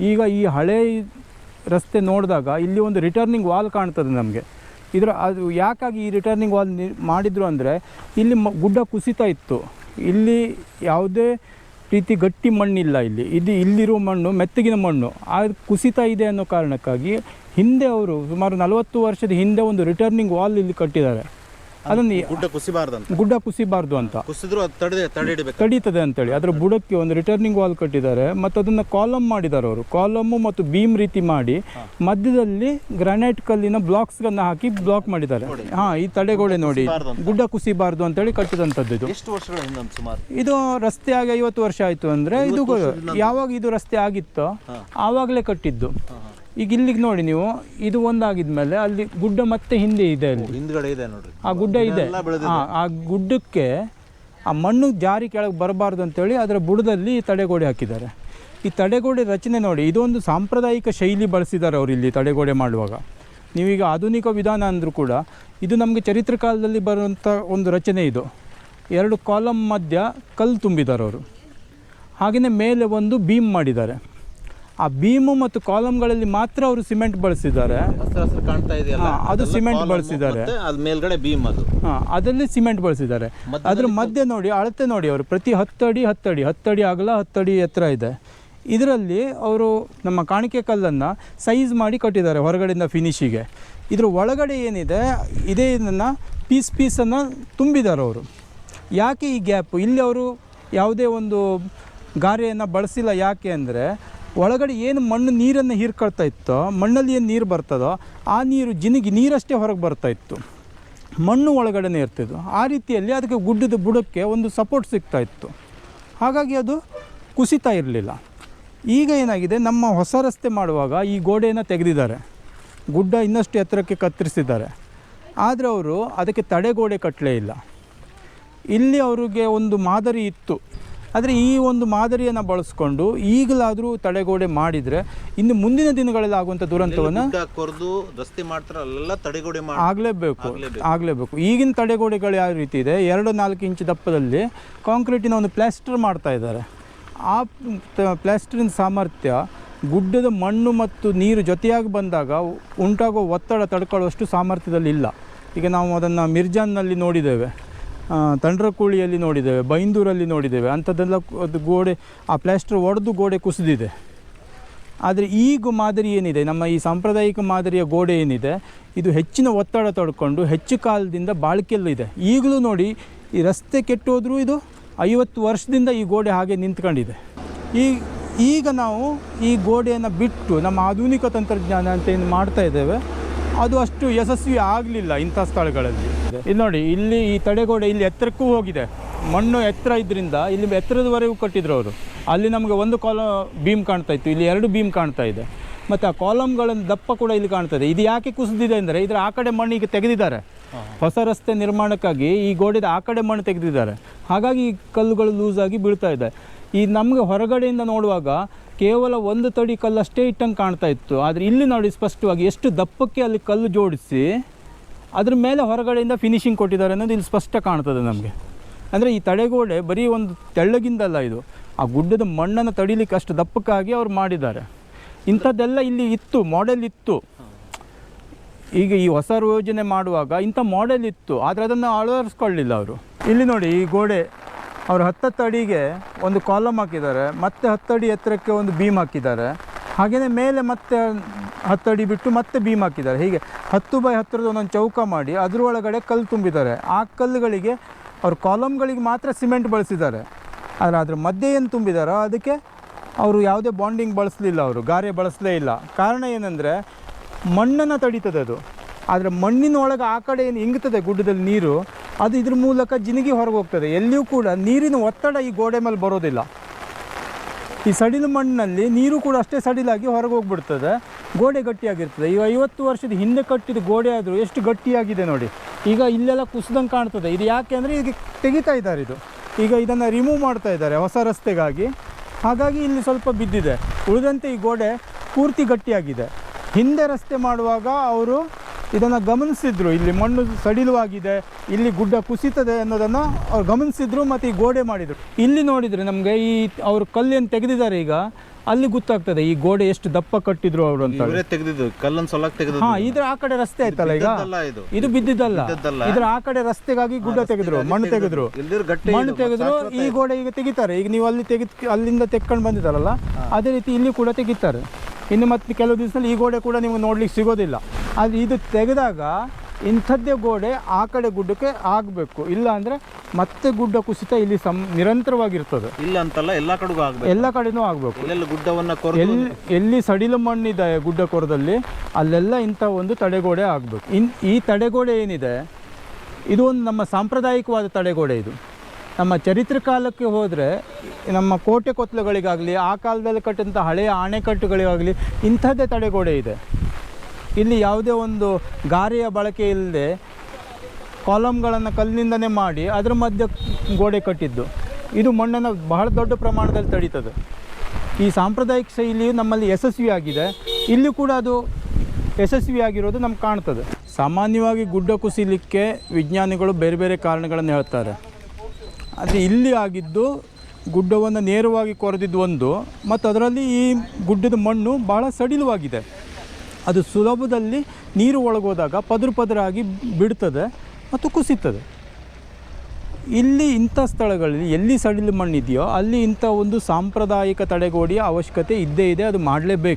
ಈಗ ಈ ಹಳೆ ರಸ್ತೆ ನೋಡಿದಾಗ ಇಲ್ಲಿ ಒಂದು ರಿಟರ್ನಿಂಗ್ ವಾಲ್ ಕಾಣ್ತದೆ ನಮಗೆ. ಅದು ಯಾಕಾಗಿ ಈ ರಿಟರ್ನಿಂಗ್ ವಾಲ್ ಮಾಡಿದರು ಅಂದರೆ ಇಲ್ಲಿ ಗುಡ್ಡ ಕುಸಿತ ಇತ್ತು. ಇಲ್ಲಿ ಯಾವುದೇ ರೀತಿ ಗಟ್ಟಿ ಮಣ್ಣಿಲ್ಲ. ಇಲ್ಲಿರೋ ಮಣ್ಣು ಮೆತ್ತಗಿನ ಮಣ್ಣು. ಆ ಕುಸಿತ ಇದೆ ಅನ್ನೋ ಕಾರಣಕ್ಕಾಗಿ ಹಿಂದೆ ಅವರು ಸುಮಾರು 40 ವರ್ಷದ ಹಿಂದೆ ಒಂದು ರಿಟರ್ನಿಂಗ್ ವಾಲ್ ಇಲ್ಲಿ ಕಟ್ಟಿದ್ದಾರೆ. ಅದನ್ನು ಗುಡ್ಡ ಕುಸಿಬಾರ್ದು ಅಂತ, ತಡೀತದೆ ಅಂತೇಳಿ ಅದರ ಬುಡಕ್ಕೆ ಒಂದು ರಿಟರ್ನಿಂಗ್ ವಾಲ್ ಕಟ್ಟಿದ್ದಾರೆ. ಮತ್ತು ಅದನ್ನು ಕಾಲಮ್ ಮಾಡಿದ್ದಾರೆ ಅವರು. ಕಾಲಮ್ಮು ಮತ್ತು ಬೀಮ್ ರೀತಿ ಮಾಡಿ ಮಧ್ಯದಲ್ಲಿ ಗ್ರಾನೈಟ್ ಕಲ್ಲಿನ ಬ್ಲಾಕ್ಸ್ಗಳನ್ನು ಹಾಕಿ ಬ್ಲಾಕ್ ಮಾಡಿದ್ದಾರೆ. ಈ ತಡೆಗೋಡೆ ನೋಡಿ, ಗುಡ್ಡ ಕುಸಿಬಾರ್ದು ಅಂತೇಳಿ ಕಟ್ಟಿದಂಥದ್ದು. ಇದು ರಸ್ತೆ ಆಗಿ 50 ವರ್ಷ ಆಯಿತು ಅಂದರೆ ಇದು ಯಾವಾಗ ಇದು ರಸ್ತೆ ಆಗಿತ್ತೋ ಆವಾಗಲೇ ಕಟ್ಟಿದ್ದು. ಈಗ ಇಲ್ಲಿಗೆ ನೋಡಿ ನೀವು, ಇದು ಒಂದಾಗಿದ್ಮೇಲೆ ಅಲ್ಲಿ ಗುಡ್ಡ ಮತ್ತೆ ಹಿಂದೆ ಇದೆ, ಅಲ್ಲಿ ಹಿಂದ್ಗಡೆ ಇದೆ ನೋಡ್ರಿ, ಆ ಗುಡ್ಡ ಇದೆ. ಆ ಗುಡ್ಡಕ್ಕೆ ಆ ಮಣ್ಣು ಜಾರಿ ಕೆಳಗೆ ಬರಬಾರ್ದು ಅಂತೇಳಿ ಅದರ ಬುಡದಲ್ಲಿ ತಡೆಗೋಡೆ ಹಾಕಿದ್ದಾರೆ. ಈ ತಡೆಗೋಡೆ ರಚನೆ ನೋಡಿ, ಇದೊಂದು ಸಾಂಪ್ರದಾಯಿಕ ಶೈಲಿ ಬಳಸಿದ್ದಾರೆ ಅವರು ಇಲ್ಲಿ ತಡೆಗೋಡೆ ಮಾಡುವಾಗ. ನೀವೀಗ ಆಧುನಿಕ ವಿಧಾನ ಅಂದರೂ ಕೂಡ ಇದು ನಮಗೆ ಚರಿತ್ರೆ ಕಾಲದಲ್ಲಿ ಬರುವಂಥ ಒಂದು ರಚನೆ. ಇದು 2 ಕಾಲಮ್ ಮಧ್ಯ ಕಲ್ಲು ತುಂಬಿದ್ದಾರೆ ಅವರು. ಹಾಗೆಯೇ ಮೇಲೆ ಒಂದು ಬೀಮ್ ಮಾಡಿದ್ದಾರೆ. ಆ ಬೀಮು ಮತ್ತು ಕಾಲಮ್ಗಳಲ್ಲಿ ಮಾತ್ರ ಅವರು ಸಿಮೆಂಟ್ ಬಳಸಿದ್ದಾರೆ. ಅದು ಸಿಮೆಂಟ್ ಬಳಸಿದ್ದಾರೆ. ಅದರಲ್ಲಿ ಸಿಮೆಂಟ್ ಬಳಸಿದ್ದಾರೆ. ಅದ್ರ ಮಧ್ಯೆ ನೋಡಿ, ಅಳತೆ ನೋಡಿ, ಅವರು ಪ್ರತಿ 10 ಅಡಿ 10 ಅಡಿ 10 ಅಡಿ ಅಗಲ 10 ಅಡಿ ಎತ್ತರ ಇದೆ. ಇದರಲ್ಲಿ ಅವರು ನಮ್ಮ ಕಾಣಿಕೆ ಕಲ್ಲನ್ನು ಸೈಜ್ ಮಾಡಿ ಕಟ್ಟಿದ್ದಾರೆ ಹೊರಗಡೆಯಿಂದ ಫಿನಿಶಿಗೆ. ಇದ್ರ ಒಳಗಡೆ ಏನಿದೆ ಇದನ್ನು ಪೀಸನ್ನು ತುಂಬಿದ್ದಾರೆ ಅವರು. ಯಾಕೆ ಈ ಗ್ಯಾಪು? ಇಲ್ಲಿ ಅವರು ಯಾವುದೇ ಒಂದು ಗಾರೆಯನ್ನು ಬಳಸಿಲ್ಲ. ಯಾಕೆ ಅಂದರೆ ಒಳಗಡೆ ಏನು ಮಣ್ಣು ನೀರನ್ನು ಹೀರ್ಕೊಳ್ತಾ ಇತ್ತೋ, ಮಣ್ಣಲ್ಲಿ ಏನು ನೀರು ಬರ್ತದೋ ಆ ನೀರು ಜಿನುಗಿ ನೀರಷ್ಟೇ ಹೊರಗೆ ಬರ್ತಾ ಇತ್ತು, ಮಣ್ಣು ಒಳಗಡೆನೇ ಇರ್ತಿದ್ದು. ಆ ರೀತಿಯಲ್ಲಿ ಅದಕ್ಕೆ ಗುಡ್ಡದ ಬುಡಕ್ಕೆ ಒಂದು ಸಪೋರ್ಟ್ ಸಿಗ್ತಾ ಇತ್ತು. ಹಾಗಾಗಿ ಅದು ಕುಸಿತಾ ಇರಲಿಲ್ಲ. ಈಗ ಏನಾಗಿದೆ, ನಮ್ಮ ಹೊಸ ರಸ್ತೆ ಮಾಡುವಾಗ ಈ ಗೋಡೆಯನ್ನು ತೆಗೆದಿದ್ದಾರೆ, ಗುಡ್ಡ ಇನ್ನಷ್ಟು ಎತ್ತರಕ್ಕೆ ಕತ್ತರಿಸಿದ್ದಾರೆ. ಆದರೆ ಅವರು ಅದಕ್ಕೆ ತಡೆಗೋಡೆ ಕಟ್ಟಲೇ ಇಲ್ಲ. ಇಲ್ಲಿ ಅವರಿಗೆ ಒಂದು ಮಾದರಿ ಇತ್ತು. ಆದರೆ ಈ ಒಂದು ಮಾದರಿಯನ್ನು ಬಳಸ್ಕೊಂಡು ಈಗಲಾದರೂ ತಡೆಗೋಡೆ ಮಾಡಿದರೆ ಇನ್ನು ಮುಂದಿನ ದಿನಗಳಲ್ಲಿ ಆಗುವಂಥ ದುರಂತವನ್ನು ರಸ್ತೆ ಮಾಡ್ತಾರೆ, ಅಲ್ಲೆಲ್ಲ ತಡೆಗೋಡೆ ಆಗಲೇಬೇಕು. ಈಗಿನ ತಡೆಗೋಡೆಗಳು ಯಾವ ರೀತಿ ಇದೆ, 2-4 ಇಂಚ್ ದಪ್ಪದಲ್ಲಿ ಕಾಂಕ್ರೀಟಿನ ಒಂದು ಪ್ಲಾಸ್ಟರ್ ಮಾಡ್ತಾ ಇದ್ದಾರೆ. ಆ ಪ್ಲಾಸ್ಟರಿನ ಸಾಮರ್ಥ್ಯ ಗುಡ್ಡದ ಮಣ್ಣು ಮತ್ತು ನೀರು ಜೊತೆಯಾಗಿ ಬಂದಾಗ ಉಂಟಾಗೋ ಒತ್ತಡ ತಡ್ಕೊಳ್ಳುವಷ್ಟು ಸಾಮರ್ಥ್ಯದಲ್ಲಿ ಇಲ್ಲ. ಈಗ ನಾವು ಅದನ್ನು ಮಿರ್ಜಾನ್ನಲ್ಲಿ ನೋಡಿದ್ದೇವೆ, ತಂಡ್ರಕೂಳಿಯಲ್ಲಿ ನೋಡಿದ್ದೇವೆ, ಬೈಂದೂರಲ್ಲಿ ನೋಡಿದ್ದೇವೆ. ಅಂಥದ್ದೆಲ್ಲ ಅದು ಗೋಡೆ ಆ ಪ್ಲಾಸ್ಟರ್ ಒಡೆದು ಗೋಡೆ ಕುಸಿದಿದೆ. ಆದರೆ ಈಗ ಮಾದರಿ ಏನಿದೆ, ನಮ್ಮ ಈ ಸಾಂಪ್ರದಾಯಿಕ ಮಾದರಿಯ ಗೋಡೆ ಏನಿದೆ, ಇದು ಹೆಚ್ಚಿನ ಒತ್ತಡ ತಡ್ಕೊಂಡು ಹೆಚ್ಚು ಕಾಲದಿಂದ ಬಾಳಿಕೆಯಲ್ಲಿದೆ. ಈಗಲೂ ನೋಡಿ, ಈ ರಸ್ತೆ ಕೆಟ್ಟೋದ್ರೂ ಇದು 50 ವರ್ಷದಿಂದ ಈ ಗೋಡೆ ಹಾಗೆ ನಿಂತ್ಕೊಂಡಿದೆ. ಈಗ ನಾವು ಈ ಗೋಡೆಯನ್ನು ಬಿಟ್ಟು ನಮ್ಮ ಆಧುನಿಕ ತಂತ್ರಜ್ಞಾನ ಅಂತ ಏನು ಮಾಡ್ತಾ ಇದ್ದೇವೆ, ಅದು ಅಷ್ಟು ಯಶಸ್ವಿ ಆಗಲಿಲ್ಲ ಇಂಥ ಸ್ಥಳಗಳಲ್ಲಿ. ಇಲ್ಲಿ ನೋಡಿ, ಇಲ್ಲಿ ಈ ತಡೆಗೋಡೆ ಇಲ್ಲಿ ಎತ್ತರಕ್ಕೂ ಹೋಗಿದೆ. ಮಣ್ಣು ಎತ್ತರ ಇದರಿಂದ ಇಲ್ಲಿ ಎತ್ತರದವರೆಗೂ ಕಟ್ಟಿದ್ರು ಅವರು. ಅಲ್ಲಿ ನಮಗೆ ಒಂದು ಬೀಮ್ ಕಾಣ್ತಾ ಇತ್ತು, ಇಲ್ಲಿ 2 ಬೀಮ್ ಕಾಣ್ತಾ ಇದೆ. ಮತ್ತು ಆ ಕಾಲಮ್ಗಳನ್ನು ದಪ್ಪ ಕೂಡ ಇಲ್ಲಿ ಕಾಣ್ತದೆ. ಇದು ಯಾಕೆ ಕುಸಿದಿದೆ ಅಂದರೆ ಇದರ ಆ ಕಡೆ ಮಣ್ಣು ಈಗ ತೆಗೆದಿದ್ದಾರೆ. ಹೊಸ ರಸ್ತೆ ನಿರ್ಮಾಣಕ್ಕಾಗಿ ಈ ಗೋಡೆದ ಆ ಕಡೆ ಮಣ್ಣು ತೆಗೆದಿದ್ದಾರೆ. ಹಾಗಾಗಿ ಈ ಕಲ್ಲುಗಳು ಲೂಸಾಗಿ ಬೀಳ್ತಾ ಇದೆ. ಈ ನಮಗೆ ಹೊರಗಡೆಯಿಂದ ನೋಡುವಾಗ ಕೇವಲ 1 ತಡಿ ಕಲ್ಲಷ್ಟೇ ಇಟ್ಟಂಗೆ ಕಾಣ್ತಾ ಇತ್ತು. ಆದರೆ ಇಲ್ಲಿ ನೋಡಿ ಸ್ಪಷ್ಟವಾಗಿ ಎಷ್ಟು ದಪ್ಪಕ್ಕೆ ಅಲ್ಲಿ ಕಲ್ಲು ಜೋಡಿಸಿ ಅದ್ರ ಮೇಲೆ ಹೊರಗಡೆಯಿಂದ ಫಿನಿಶಿಂಗ್ ಕೊಟ್ಟಿದ್ದಾರೆ ಅನ್ನೋದು ಇಲ್ಲಿ ಸ್ಪಷ್ಟ ಕಾಣ್ತದೆ ನಮಗೆ. ಅಂದರೆ ಈ ತಡೆಗೋಡೆ ಬರೀ ಒಂದು ತೆಳ್ಳಗಿಂದಲ್ಲ, ಇದು ಆ ಗುಡ್ಡದ ಮಣ್ಣನ್ನು ತಡಿಲಿಕ್ಕೆ ಅಷ್ಟು ದಪ್ಪಕ್ಕಾಗಿ ಅವ್ರು ಮಾಡಿದ್ದಾರೆ. ಇಂಥದ್ದೆಲ್ಲ ಇಲ್ಲಿ ಇತ್ತು, ಮಾಡೆಲ್ ಇತ್ತು. ಈಗ ಈ ಹೊಸ ಯೋಜನೆ ಮಾಡುವಾಗ ಇಂಥ ಮಾಡೆಲ್ ಇತ್ತು, ಆದರೆ ಅದನ್ನು ಅಳವಡಿಸ್ಕೊಳ್ಳಿಲ್ಲ ಅವರು. ಇಲ್ಲಿ ನೋಡಿ, ಈ ಗೋಡೆ ಅವರು 10 ಅಡಿಗೆ ಒಂದು ಕಾಲಮ್ ಹಾಕಿದ್ದಾರೆ, ಮತ್ತೆ 10 ಅಡಿ ಎತ್ತರಕ್ಕೆ ಒಂದು ಬೀಮ್ ಹಾಕಿದ್ದಾರೆ. ಹಾಗೆಯೇ ಮೇಲೆ ಮತ್ತೆ 10 ಅಡಿ ಬಿಟ್ಟು ಮತ್ತೆ ಬೀಮ್ ಹಾಕಿದ್ದಾರೆ. ಹೀಗೆ 10 ಬೈ 10ರದ ಒಂದೊಂದು ಚೌಕ ಮಾಡಿ ಅದರೊಳಗಡೆ ಕಲ್ಲು ತುಂಬಿದ್ದಾರೆ. ಆ ಕಲ್ಲುಗಳಿಗೆ ಅವರು ಕಾಲಮ್ಗಳಿಗೆ ಮಾತ್ರ ಸಿಮೆಂಟ್ ಬಳಸಿದ್ದಾರೆ. ಆದರೆ ಅದ್ರ ಮಧ್ಯೆ ಏನು ತುಂಬಿದಾರೋ ಅದಕ್ಕೆ ಅವರು ಯಾವುದೇ ಬಾಂಡಿಂಗ್ ಬಳಸಲಿಲ್ಲ, ಅವರು ಗಾರೆ ಬಳಸಲೇ ಇಲ್ಲ. ಕಾರಣ ಏನಂದರೆ ಮಣ್ಣನ್ನು ತಡೀತದೆ ಅದು. ಆದರೆ ಮಣ್ಣಿನ ಒಳಗೆ ಆ ಕಡೆ ಏನು ಇಂಗ್ತದೆ ಗುಡ್ಡದಲ್ಲಿ ನೀರು, ಅದು ಇದ್ರ ಮೂಲಕ ಜಿನುಗಿ ಹೊರಗೆ ಹೋಗ್ತದೆ. ಎಲ್ಲಿಯೂ ಕೂಡ ನೀರಿನ ಒತ್ತಡ ಈ ಗೋಡೆ ಮೇಲೆ ಬರೋದಿಲ್ಲ. ಈ ಸಡಿಲು ಮಣ್ಣಿನಲ್ಲಿ ನೀರು ಕೂಡ ಅಷ್ಟೇ ಸಡಿಲಾಗಿ ಹೊರಗೆ ಹೋಗ್ಬಿಡ್ತದೆ, ಗೋಡೆ ಗಟ್ಟಿಯಾಗಿರ್ತದೆ. ಈಗ 50 ವರ್ಷದ ಹಿಂದೆ ಕಟ್ಟಿದ ಗೋಡೆ ಆದರೂ ಎಷ್ಟು ಗಟ್ಟಿಯಾಗಿದೆ ನೋಡಿ. ಈಗ ಇಲ್ಲೆಲ್ಲ ಕುಸ್ದಂಗೆ ಕಾಣ್ತದೆ. ಇದು ಯಾಕೆ ಅಂದರೆ ಈಗ ತೆಗಿತಾ ಇದ್ದಾರೆ, ಈಗ ಇದನ್ನು ರಿಮೂವ್ ಮಾಡ್ತಾ ಇದ್ದಾರೆ ಹೊಸ ರಸ್ತೆಗಾಗಿ. ಹಾಗಾಗಿ ಇಲ್ಲಿ ಸ್ವಲ್ಪ ಬಿದ್ದಿದೆ. ಉಳಿದಂತೆ ಈ ಗೋಡೆ ಪೂರ್ತಿ ಗಟ್ಟಿಯಾಗಿದೆ. ಹಿಂದೆ ರಸ್ತೆ ಮಾಡುವಾಗ ಅವರು ಇದನ್ನು ಗಮನಿಸಿದ್ರು, ಇಲ್ಲಿ ಮಣ್ಣು ಸಡಿಲವಾಗಿದೆ, ಇಲ್ಲಿ ಗುಡ್ಡ ಕುಸಿತದೆ ಅನ್ನೋದನ್ನು ಅವ್ರು ಗಮನಿಸಿದ್ರು ಮತ್ತು ಈ ಗೋಡೆ ಮಾಡಿದರು. ಇಲ್ಲಿ ನೋಡಿದರೆ ನಮಗೆ ಈ ಅವರು ಕಲ್ಲೇನು ತೆಗೆದಿದ್ದಾರೆ ಈಗ, ಅಲ್ಲಿ ಗೊತ್ತಾಗ್ತದೆ ಈ ಗೋಡೆ ಎಷ್ಟು ದಪ್ಪ ಕಟ್ಟಿದ್ರು ಅವರು ಅಂತ. ಇವರೇ ತೆಗೆದಿದ್ದು ಕಲ್ಲನ್ನು ಸೊಲಕ್ ತೆಗೆದು. ಹಾ, ಇದ್ರ ಆ ಕಡೆ ರಸ್ತೆ ಆಯ್ತಲ್ಲ ಈಗ, ಇದು ಬಿದ್ದಿದ್ದಲ್ಲ, ಇದ್ರ ಆ ಕಡೆ ರಸ್ತೆಗಾಗಿ ಗುಡ್ಡ ತೆಗೆದ್ರು, ಮಣ್ಣು ತೆಗೆದ್ರು, ಮಣ್ಣು ತೆಗೆದ್ರು. ಈ ಗೋಡೆ ಈಗ ತೆಗಿತಾರೆ. ಈಗ ನೀವು ಅಲ್ಲಿಂದ ತೆಕ್ಕೊಂಡು ಬಂದಿದ್ದಾರಲ್ಲ, ಅದೇ ರೀತಿ ಇಲ್ಲಿ ಕೂಡ ತೆಗಿತಾರೆ. ಇನ್ನು ಮತ್ತೆ ಕೆಲವು ದಿವಸದಲ್ಲಿ ಈ ಗೋಡೆ ಕೂಡ ನಿಮ್ಗೆ ನೋಡ್ಲಿಕ್ಕೆ ಸಿಗೋದಿಲ್ಲ. ಅದು ಇದು ತೆಗೆದಾಗ ಇಂಥದ್ದೇ ಗೋಡೆ ಆ ಕಡೆ ಗುಡ್ಡಕ್ಕೆ ಆಗಬೇಕು, ಇಲ್ಲ ಅಂದರೆ ಮತ್ತೆ ಗುಡ್ಡ ಕುಸಿತ ಇಲ್ಲಿ ನಿರಂತರವಾಗಿರ್ತದೆ. ಇಲ್ಲ ಅಂತಲ್ಲ, ಎಲ್ಲ ಕಡೆಗೂ ಆಗಬೇಕು, ಎಲ್ಲ ಕಡೆನೂ ಆಗಬೇಕು. ಗುಡ್ಡವನ್ನು ಎಲ್ಲಿ ಸಡಿಲು ಮಣ್ಣಿದೆ ಗುಡ್ಡ ಕೊರದಲ್ಲಿ ಅಲ್ಲೆಲ್ಲ ಇಂಥ ಒಂದು ತಡೆಗೋಡೆ ಆಗಬೇಕು. ಈ ತಡೆಗೋಡೆ ಏನಿದೆ ಇದು ಒಂದು ನಮ್ಮ ಸಾಂಪ್ರದಾಯಿಕವಾದ ತಡೆಗೋಡೆ. ಇದು ನಮ್ಮ ಚರಿತ್ರೆ ಕಾಲಕ್ಕೆ ಹೋದರೆ ನಮ್ಮ ಕೋಟೆ ಕೊತ್ತಲುಗಳಿಗಾಗಲಿ ಆ ಕಾಲದಲ್ಲಿ ಕಟ್ಟಿದಂಥ ಹಳೆಯ ಅಣೆಕಟ್ಟುಗಳಿಗಾಗಲಿ ಇಂಥದ್ದೇ ತಡೆಗೋಡೆ ಇದೆ. ಇಲ್ಲಿ ಯಾವುದೇ ಒಂದು ಗಾರೆಯ ಬಳಕೆ ಇಲ್ಲದೆ ಕಾಲಮ್ಗಳನ್ನು ಕಲ್ಲಿನಿಂದನೇ ಮಾಡಿ ಅದರ ಮಧ್ಯೆ ಗೋಡೆ ಕಟ್ಟಿದ್ದು. ಇದು ಮಣ್ಣನ್ನು ಬಹಳ ದೊಡ್ಡ ಪ್ರಮಾಣದಲ್ಲಿ ತಡೀತದೆ. ಈ ಸಾಂಪ್ರದಾಯಿಕ ಶೈಲಿಯು ನಮ್ಮಲ್ಲಿ ಯಶಸ್ವಿಯಾಗಿದೆ. ಇಲ್ಲಿ ಕೂಡ ಅದು ಯಶಸ್ವಿಯಾಗಿರೋದು ನಮ್ಗೆ ಕಾಣ್ತದೆ. ಸಾಮಾನ್ಯವಾಗಿ ಗುಡ್ಡ ಕುಸಿಲಿಕ್ಕೆ ವಿಜ್ಞಾನಿಗಳು ಬೇರೆ ಬೇರೆ ಕಾರಣಗಳನ್ನು ಹೇಳ್ತಾರೆ. ಆದರೆ ಇಲ್ಲಿ ಆಗಿದ್ದು ಗುಡ್ಡವನ್ನು ನೇರವಾಗಿ ಕೊರೆದಿದ್ದು ಒಂದು, ಮತ್ತು ಅದರಲ್ಲಿ ಈ ಗುಡ್ಡದ ಮಣ್ಣು ಭಾಳ ಸಡಿಲವಾಗಿದೆ. ಅದು ಸುಲಭದಲ್ಲಿ ನೀರು ಒಳಗೋದಾಗ ಪದರು ಪದರಾಗಿ ಬಿಡ್ತದೆ ಮತ್ತು ಕುಸಿತದೆ. ಇಲ್ಲಿ ಇಂಥ ಸ್ಥಳಗಳಲ್ಲಿ ಎಲ್ಲಿ ಸಡಿಲು ಮಣ್ಣಿದೆಯೋ ಅಲ್ಲಿ ಇಂಥ ಒಂದು ಸಾಂಪ್ರದಾಯಿಕ ತಡೆಗೋಡೆಯ ಅವಶ್ಯಕತೆ ಇದ್ದೇ ಇದೆ, ಅದು ಮಾಡಲೇಬೇಕು.